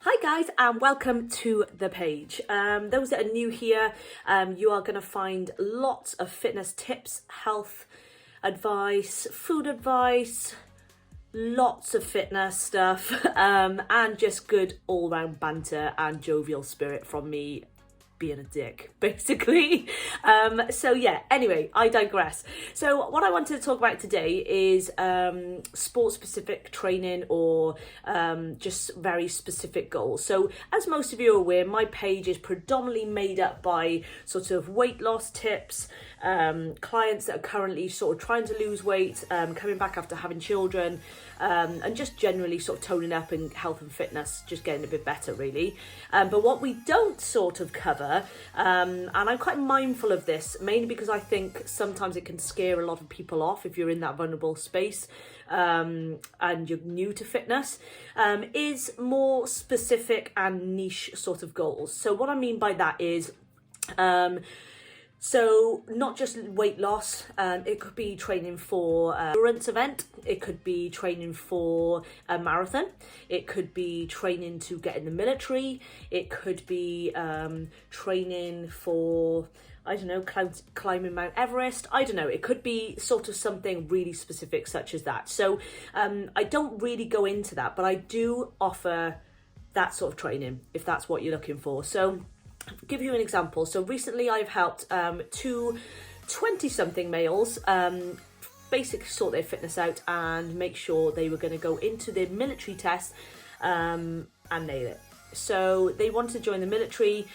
Hi guys and welcome to the page. Those that are new here, you are going to find lots of fitness tips, health advice, food advice, lots of fitness stuff, and just good all-round banter and jovial spirit from me being a dick, basically. So yeah, anyway, I digress. So what I wanted to talk about today is sport-specific training or just very specific goals. So as most of you are aware, my page is predominantly made up by sort of weight loss tips, clients that are currently sort of trying to lose weight, coming back after having children, and just generally sort of toning up in health and fitness, just getting a bit better really. But what we don't sort of cover, and I'm quite mindful of this, mainly because I think sometimes it can scare a lot of people off if you're in that vulnerable space and you're new to fitness, is more specific and niche sort of goals. So what I mean by that is so not just weight loss, it could be training for an endurance event, it could be training for a marathon, it could be training to get in the military, it could be training for, I don't know, climbing Mount Everest, I don't know, it could be sort of something really specific such as that. So I don't really go into that, but I do offer that sort of training if that's what you're looking for. So I'll give you an example. So recently I've helped two 20-something males basically sort their fitness out and make sure they were going to go into the military test and nail it. So they wanted to join the military,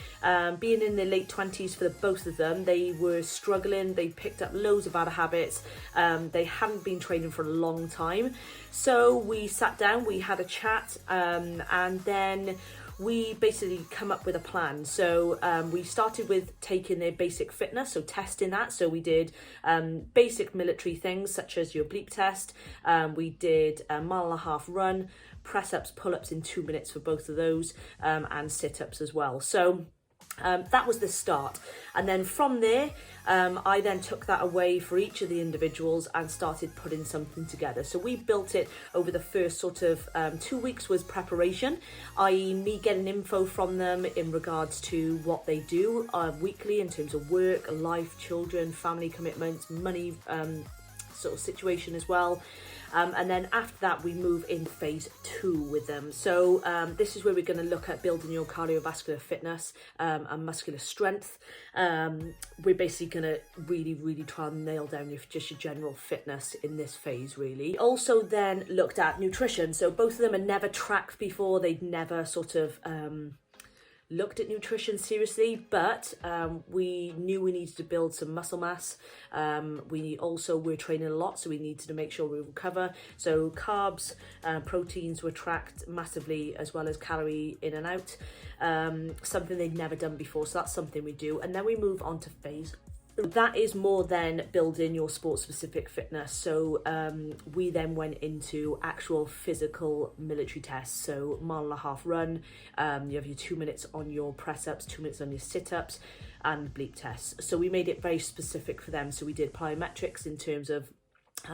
being in their late 20s for the both of them. They were struggling, they picked up loads of bad habits, they hadn't been training for a long time. So we sat down, we had a chat, and then we basically come up with a plan. So we started with taking their basic fitness, so testing that. So we did basic military things such as your bleep test. We did a 1.5 mile run, press-ups, pull-ups in 2 minutes for both of those, and sit-ups as well. So that was the start. And then from there, I then took that away for each of the individuals and started putting something together. So we built it over the first sort of 2 weeks was preparation, i.e. me getting info from them in regards to what they do weekly in terms of work, life, children, family commitments, money sort of situation as well. And then after that we move in phase 2 with them. So this is where we're going to look at building your cardiovascular fitness and muscular strength. We're basically going to really try and nail down just your general fitness in this phase really. Also then looked at nutrition. So both of them are never tracked before, they'd never sort of looked at nutrition seriously, but we knew we needed to build some muscle mass. We also were training a lot, so we needed to make sure we recover. So carbs, proteins were tracked massively, as well as calorie in and out, something they'd never done before. So that's something we do. And then we move on to phase. That is more than building your sport-specific fitness. So we then went into actual physical military tests. So 1.5 mile run, you have your 2 minutes on your press-ups, 2 minutes on your sit-ups, and bleep tests. So we made it very specific for them. So we did plyometrics in terms of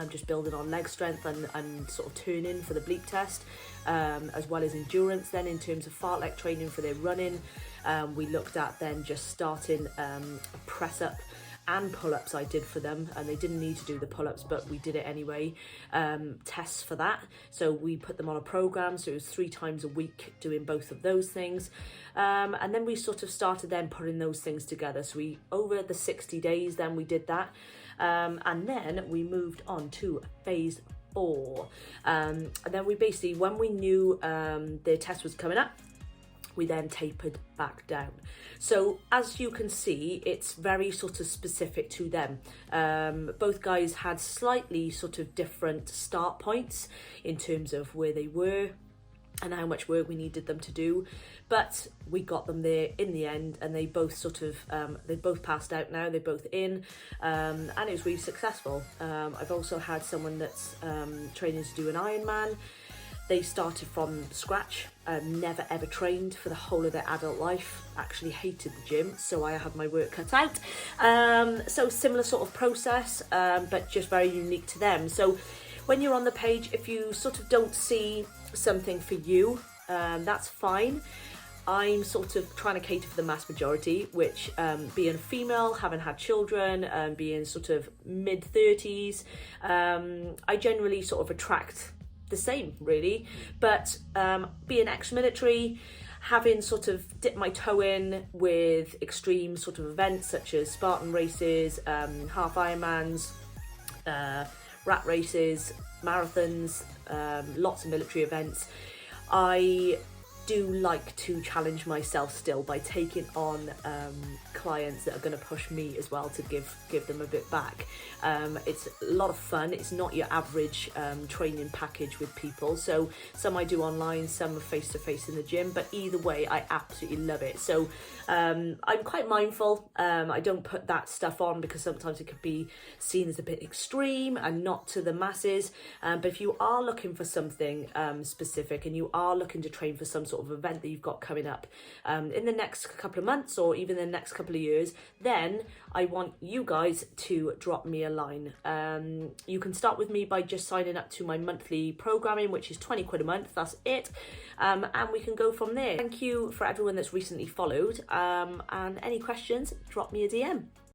just building on leg strength and sort of turning for the bleep test, as well as endurance then in terms of fartlek training for their running. We looked at then just starting a press-up and pull-ups I did for them, and they didn't need to do the pull-ups, but we did it anyway, tests for that. So we put them on a program, so it was 3 times a week doing both of those things, and then we sort of started then putting those things together. So we, over the 60 days then we did that, and then we moved on to phase 4, and then we basically, when we knew their test was coming up, we then tapered back down. So as you can see, it's very sort of specific to them. Both guys had slightly sort of different start points in terms of where they were and how much work we needed them to do, but we got them there in the end, and they both sort of they both passed out now, they're both in, and it was really successful. I've also had someone that's training to do an Ironman. They started from scratch, never ever trained for the whole of their adult life, actually hated the gym, so I had my work cut out. So similar sort of process, but just very unique to them. So when you're on the page, if you sort of don't see something for you, that's fine. I'm sort of trying to cater for the mass majority, which being female, having had children, being sort of mid-30s, I generally sort of attract the same, really. But being ex-military, having sort of dipped my toe in with extreme sort of events such as Spartan races, half Ironmans, rat races, marathons, lots of military events, I do like to challenge myself still by taking on clients that are going to push me as well to give them a bit back. It's a lot of fun. It's not your average training package with people. So some I do online, some are face-to-face in the gym, but either way, I absolutely love it. So I'm quite mindful. I don't put that stuff on because sometimes it could be seen as a bit extreme and not to the masses. But if you are looking for something specific and you are looking to train for some sort of event that you've got coming up in the next couple of months or even the next couple of years, then I want you guys to drop me a line. You can start with me by just signing up to my monthly programming, which is 20 quid a month. That's it. And we can go from there. Thank you for everyone that's recently followed. And any questions, drop me a DM.